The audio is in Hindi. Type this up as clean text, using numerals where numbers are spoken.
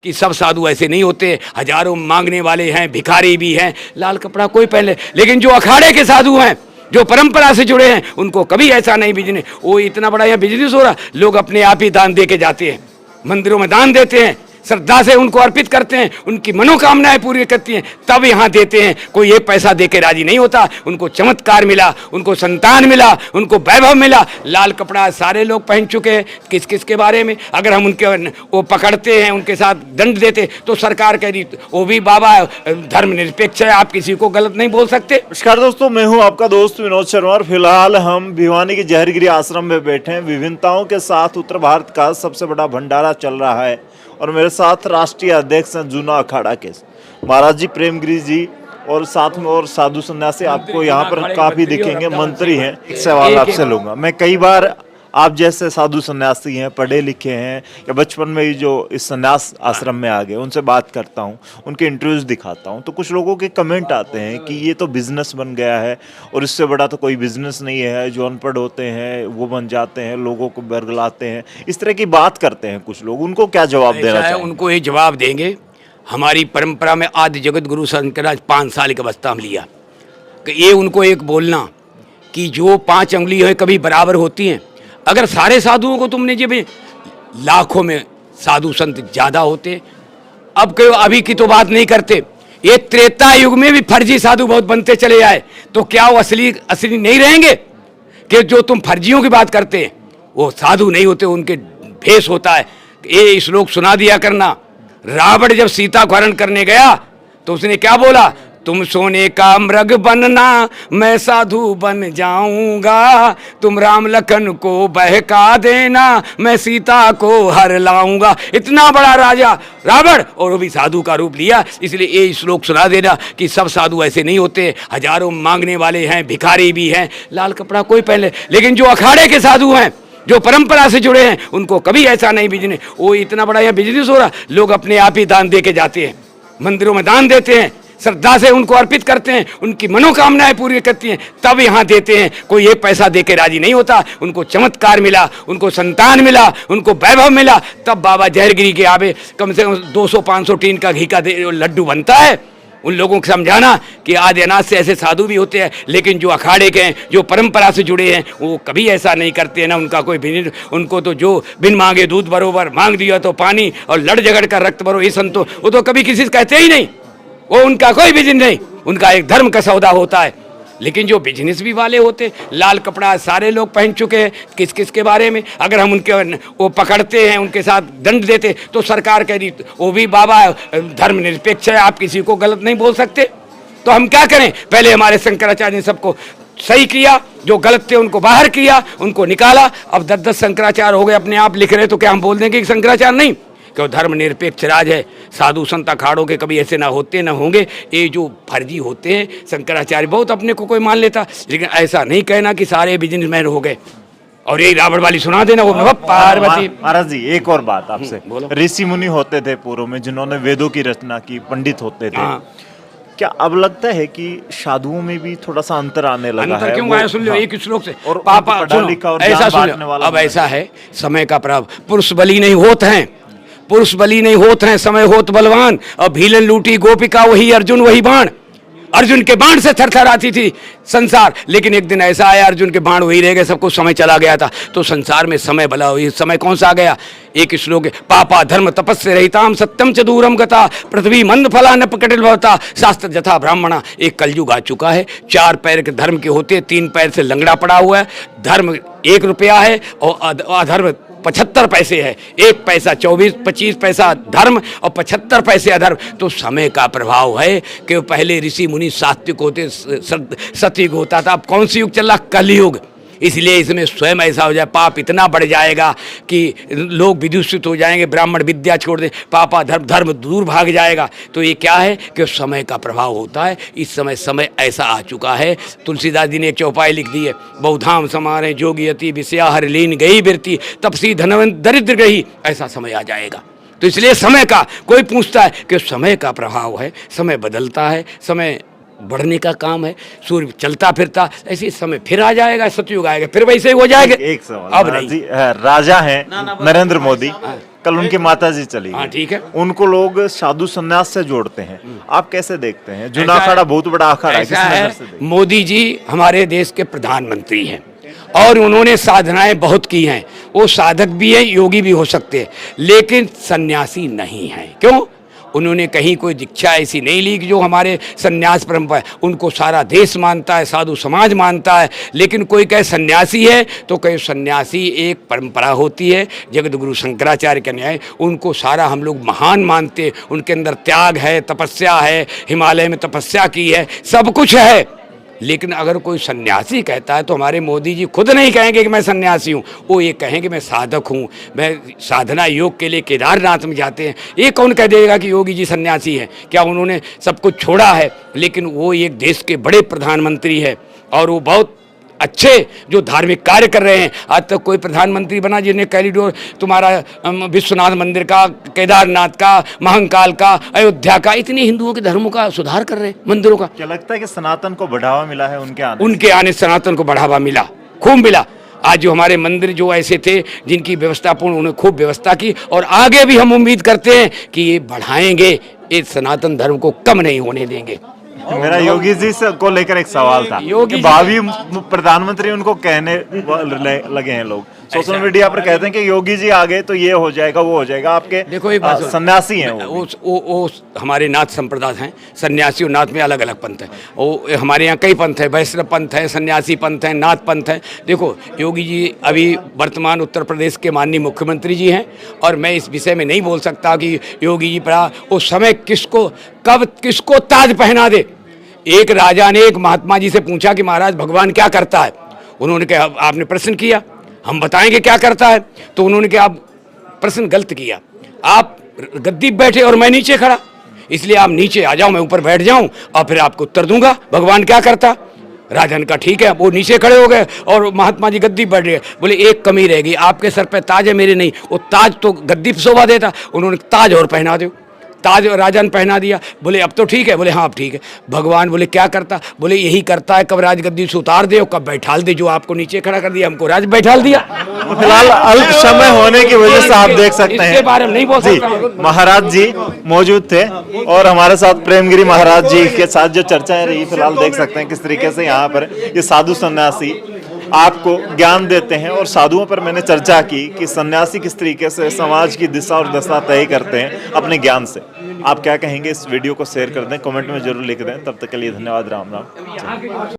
कि सब साधु ऐसे नहीं होते, हजारों मांगने वाले हैं, भिखारी भी हैं, लाल कपड़ा कोई पहन ले, लेकिन जो अखाड़े के साधु हैं, जो परंपरा से जुड़े हैं, उनको कभी ऐसा नहीं बिजनेस, वो इतना बड़ा यहाँ बिजनेस हो रहा, लोग अपने आप ही दान दे के जाते हैं, मंदिरों में दान देते हैं, श्रद्धा से उनको अर्पित करते हैं, उनकी मनोकामनाएं पूरी करती हैं, तब यहाँ देते हैं। कोई एक पैसा दे के राजी नहीं होता। उनको चमत्कार मिला, उनको संतान मिला, उनको वैभव मिला। लाल कपड़ा सारे लोग पहन चुके हैं, किस किस के बारे में अगर हम उनके वो पकड़ते हैं, उनके साथ दंड देते तो सरकार कह रही वो भी बाबा धर्मनिरपेक्ष है, आप किसी को गलत नहीं बोल सकते। नमस्कार दोस्तों, मैं हूं आपका दोस्त विनोद शर्मा और फिलहाल हम भिवानी के जहरगिरी आश्रम में बैठे हैं। विभिन्नताओं के साथ उत्तर भारत का सबसे बड़ा भंडारा चल रहा है और मेरे साथ राष्ट्रीय अध्यक्ष हैं जूना अखाड़ा के महाराज जी प्रेमगिरी जी, और साथ में और साधु सन्यासी आपको यहाँ पर काफी दिखेंगे, मंत्री हैं। एक सवाल आपसे लूंगा मैं, कई बार आप जैसे साधु सन्यासी हैं, पढ़े लिखे हैं, या बचपन में ही जो इस सन्यास आश्रम में आ गए, उनसे बात करता हूं, उनके इंटरव्यूज दिखाता हूं, तो कुछ लोगों के कमेंट आते हैं कि ये तो बिजनेस बन गया है और इससे बड़ा तो कोई बिजनेस नहीं है, जो अनपढ़ होते हैं वो बन जाते हैं, लोगों को बरगलाते हैं, इस तरह की बात करते हैं कुछ लोग। उनको क्या जवाब देना चाहिए? उनको ये जवाब देंगे, हमारी परंपरा में आदि जगत गुरु शंकराचार्य 5 साल की अवस्था में लिया कि ये उनको एक बोलना कि जो 5 अंगुली है कभी बराबर होती हैं। अगर सारे साधुओं को तुमने जब लाखों में साधु संत ज़्यादा होते, अब क्यों अभी की तो बात नहीं करते, ये त्रेता युग में भी फर्जी साधु बहुत बनते चले आए, तो क्या वो असली नहीं रहेंगे? कि जो तुम फर्जियों की बात करते हैं वो साधु नहीं होते, उनके भेष होता है। ये श्लोक सुना दिया करना। रावण जब सीता को हरण करने गया तो उसने क्या बोला, तुम सोने का मृग बनना, मैं साधु बन जाऊंगा, तुम राम लखन को बहका देना, मैं सीता को हर लाऊंगा। इतना बड़ा राजा रावण, और वो भी साधु का रूप लिया। इसलिए ये श्लोक सुना देना कि सब साधु ऐसे नहीं होते, हजारों मांगने वाले हैं, भिखारी भी हैं, लाल कपड़ा कोई पहन ले, लेकिन जो अखाड़े के साधु हैं, जो परंपरा से जुड़े हैं, उनको कभी ऐसा नहीं बिजनेस, वो इतना बड़ा यहाँ बिजनेस हो रहा, लोग अपने आप ही दान दे के जाते हैं, मंदिरों में दान देते हैं, श्रद्धा से उनको अर्पित करते हैं, उनकी मनोकामनाएं पूरी करती हैं, तब यहाँ देते हैं। कोई एक पैसा दे के राजी नहीं होता। उनको चमत्कार मिला, उनको संतान मिला, उनको वैभव मिला, तब बाबा जहरगिरी के आवे कम से कम 200-500 टीन का घी का लड्डू बनता है। उन लोगों को समझाना कि आदि अनाज से ऐसे साधु भी होते हैं, लेकिन जो अखाड़े के हैं, जो परंपरा से जुड़े हैं, वो कभी ऐसा नहीं करते हैं ना। उनका कोई बिजनेस, उनको तो जो बिन मांगे दूध बरोबर, मांग दिया तो पानी, और लड़ झगड़ कर रक्त भरो, ये संतो वो तो कभी किसी से कहते ही नहीं। वो उनका कोई बिजनेस नहीं, उनका एक धर्म का सौदा होता है। लेकिन जो बिजनेस भी वाले होते, लाल कपड़ा सारे लोग पहन चुके हैं, किस किस के बारे में अगर हम उनके वो पकड़ते हैं, उनके साथ दंड देते तो सरकार कह रही वो भी बाबा धर्मनिरपेक्ष है, आप किसी को गलत नहीं बोल सकते। तो हम क्या करें? पहले हमारे शंकराचार्य ने सबको सही किया, जो गलत थे उनको बाहर किया, उनको निकाला। अब 10-10 शंकराचार्य हो गए, अपने आप लिख रहे, तो क्या हम बोल देंगे कि शंकराचार्य नहीं? क्यों? धर्मनिरपेक्ष राज है। साधु संत अखाड़ों के कभी ऐसे ना होते ना होंगे। ये जो फर्जी होते हैं, शंकराचार्य बहुत अपने को कोई मान लेता, लेकिन ऐसा नहीं कहना कि सारे बिजनेसमैन हो गए। और यही रावण वाली सुना देना, वो पार्वती। महाराज जी, एक और बात आपसे, ऋषि मुनि होते थे पूर्व में जिन्होंने वेदों की रचना की, पंडित होते थे। क्या अब लगता है कि साधुओं में भी थोड़ा सा अंतर आने लगा है? क्यों आया? सुन लो एक श्लोक से, और पापा ऐसा सुन लो। अब ऐसा है, समय का प्रभाव, पुरुष बली नहीं होते हैं, पुरुष बली नहीं होते हैं, समय होत बलवान। और भीलन लूटी गोपिका, वही अर्जुन वही बाण। अर्जुन के बाण से थरथर आती थी संसार, लेकिन एक दिन ऐसा आया अर्जुन के बाण वही रह गए, सब कुछ समय चला गया था। तो संसार में समय भला हुई, समय कौन सा आ गया? एक श्लोक है, पापा धर्म तपस्या रहिताम सत्यम च दूरम गता, पृथ्वी मंद फला न प्रकटिल भवता, शास्त्र जथा ब्राह्मणा। एक कलयुग आ चुका है। 4 पैर के धर्म के होते, 3 पैर से लंगड़ा पड़ा हुआ है। धर्म 1 रुपया है और अधर्म 75 पैसे है। 1 पैसा 25 पैसा धर्म और 75 पैसे अधर्म। तो समय का प्रभाव है कि पहले ऋषि मुनि सात्विक होते, सत्युग होता था। अब कौन सी युग चल रहा? कलयुग। इसलिए इसमें स्वयं ऐसा हो जाए, पाप इतना बढ़ जाएगा कि लोग विदूषित हो जाएंगे, ब्राह्मण विद्या छोड़ दें, पापा धर्म दूर भाग जाएगा। तो ये क्या है कि समय का प्रभाव होता है। इस समय ऐसा आ चुका है। तुलसीदास जी ने एक चौपाई लिख दी है, बहुधाम समारे जोगी अति विषया हर लीन गई बिरती, तपसी धनवंत दरिद्र गई। ऐसा समय आ जाएगा। तो इसलिए समय का कोई पूछता है कि समय का प्रभाव है, समय बदलता है, समय बढ़ने का काम है, सूर्य चलता फिरता, ऐसे समय फिर आ जाएगा, सतयुग आएगा, फिर वैसे ही हो जाएगा। एक सवाल अब महाराज नहीं। जी, राजा हैं नरेंद्र मोदी, कल उनकी माता जी चली हाँ, गई। ठीक है। उनको लोग साधु संन्यास से जोड़ते हैं, आप कैसे देखते हैं? जूना ऐसा है- अखाड़ा बहुत बड़ा अखाड़ा है, किस ऐसा नजर है, से देखते हैं? मोदी जी हमारे देश के प्रधानमंत्री हैं और उन्होंने साधनाएं बहुत की हैं, वो साधक भी हैं, योगी भी हो सकते हैं, लेकिन सन्यासी नहीं हैं। क्यों? उन्होंने कहीं कोई दीक्षा ऐसी नहीं ली कि जो हमारे सन्यास परंपरा है, उनको सारा देश मानता है, साधु समाज मानता है। लेकिन कोई कहे सन्यासी है तो कहे सन्यासी एक परंपरा होती है, जगत गुरु शंकराचार्य का न्याय, उनको सारा हम लोग महान मानते हैं। उनके अंदर त्याग है, तपस्या है, हिमालय में तपस्या की है, सब कुछ है। लेकिन अगर कोई सन्यासी कहता है तो हमारे मोदी जी खुद नहीं कहेंगे कि मैं सन्यासी हूँ, वो ये कहेंगे मैं साधक हूँ, मैं साधना योग के लिए केदारनाथ में जाते हैं। ये कौन कह देगा कि योगी जी सन्यासी हैं? क्या उन्होंने सब कुछ छोड़ा है? लेकिन वो एक देश के बड़े प्रधानमंत्री है और वो बहुत अच्छे जो धार्मिक कार्य कर रहे हैं। आज तक कोई प्रधानमंत्री बना जिन्हें कॉरिडोर तुम्हारा विश्वनाथ मंदिर का, केदारनाथ का, महंकाल का, अयोध्या का, इतने हिंदुओं के धर्मों का सुधार कर रहे हैं, मंदिरों का। क्या लगता है कि सनातन को बढ़ावा मिला है उनके आने से? उनके आने से सनातन को बढ़ावा मिला, खूब मिला। आज जो हमारे मंदिर जो ऐसे थे जिनकी व्यवस्था पूर्ण, उन्होंने खूब व्यवस्था की और आगे भी हम उम्मीद करते हैं कि ये बढ़ाएंगे, ये सनातन धर्म को कम नहीं होने देंगे। मेरा योगी जी से को लेकर एक सवाल था योगी कि जी- भावी प्रधानमंत्री उनको कहने लगे हैं लोग, सोशल मीडिया पर कहते हैं कि योगी जी आ गए तो ये हो जाएगा, वो हो जाएगा। आपके देखो एक बात सुनो। सन्यासी हैं वो भी। वो हमारे नाथ संप्रदाय हैं, सन्यासी और नाथ में अलग अलग पंथ है। वो हमारे यहाँ कई पंथ है, वैष्णव पंथ है, सन्यासी पंथ है, नाथ पंथ है। देखो योगी जी अभी वर्तमान उत्तर प्रदेश के माननीय मुख्यमंत्री जी हैं और मैं इस विषय में नहीं बोल सकता कि योगी जी पर वो समय किसको कब किसको ताज पहना दे। एक राजा ने एक महात्मा जी से पूछा कि महाराज भगवान क्या करता है? उन्होंने कहा आपने प्रश्न किया, हम बताएंगे क्या करता है। तो उन्होंने कहा आप प्रश्न गलत किया, आप गद्दी पे बैठे और मैं नीचे खड़ा, इसलिए आप नीचे आ जाओ, मैं ऊपर बैठ जाऊं और फिर आपको उत्तर दूंगा भगवान क्या करता। राजा ने कहा ठीक है। वो नीचे खड़े हो गए और महात्मा जी गद्दी बैठ गए। बोले एक कमी रहेगी, आपके सर पे ताज है, मेरे नहीं। वो ताज तो गद्दी पे शोभा देता, उन्होंने ताज और पहना दो। ताज राजा ने पहना दिया। बोले अब तो ठीक है? बोले हाँ अब ठीक है। भगवान बोले क्या करता? बोले यही करता है, कब राजगद्दी से उतार दे और कब बैठाल दे। जो आपको नीचे खड़ा कर दिया, हमको राज बैठाल दिया। तो फिलहाल अल्प समय होने की वजह से आप देख सकते हैं इसके बारे में नहीं बोल जी, सकता। महाराज जी मौजूद थे और हमारे साथ प्रेमगिरी महाराज जी के साथ जो चर्चाएं रही, फिलहाल देख सकते हैं किस तरीके से यहाँ पर ये साधु सन्यासी आपको ज्ञान देते हैं। और साधुओं पर मैंने चर्चा की कि सन्यासी किस तरीके से समाज की दिशा और दशा तय करते हैं अपने ज्ञान से। आप क्या कहेंगे? इस वीडियो को शेयर कर दें, कमेंट में जरूर लिख दें। तब तक के लिए धन्यवाद, राम राम।